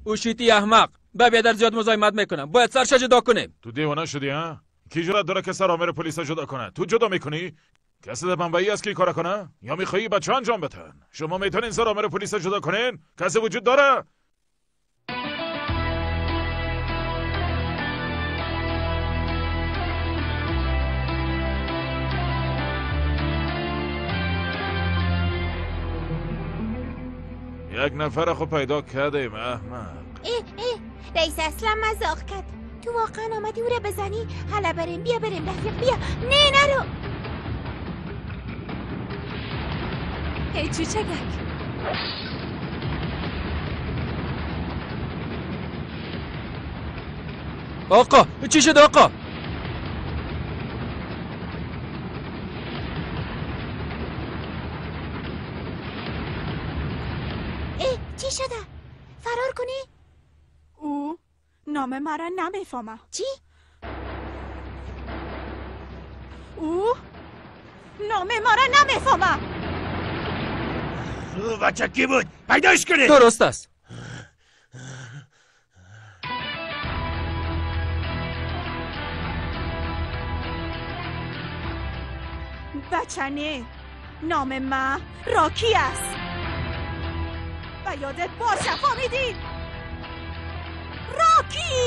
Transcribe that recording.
او شیطی احمق به بیادر زیاد مزاحمت میکنم. باید سرش جدا کنیم. تو دیوانه شدی ها؟ کی جرأت داره که سر آمر پلیس جدا کنه؟ تو جدا میکنی؟ کسی در بمبئی است که کار کنه؟ یا میخوایی بچه انجام بدن؟ شما میتونین سر آمر پلیس جدا کنین؟ کسی وجود داره؟ یک نفر خو پیدا کردیم احمق. رئیس اصلا مزاق کرد. تو واقعا آمدی او رو بزنی؟ حالا بریم، بیا بریم رفیق، بیا. نه نرو. ای چوچگک. آقا چی شد آقا؟ چی شده؟ فرار کنی؟ او نام مرا نمیفهمه. چی؟ او نام مرا نمیفهمه. او بچه کی بود؟ پیداش کنی. درست است. بچه نه، نام من راکی است و یادت باشه، فهمیدی؟ راکی.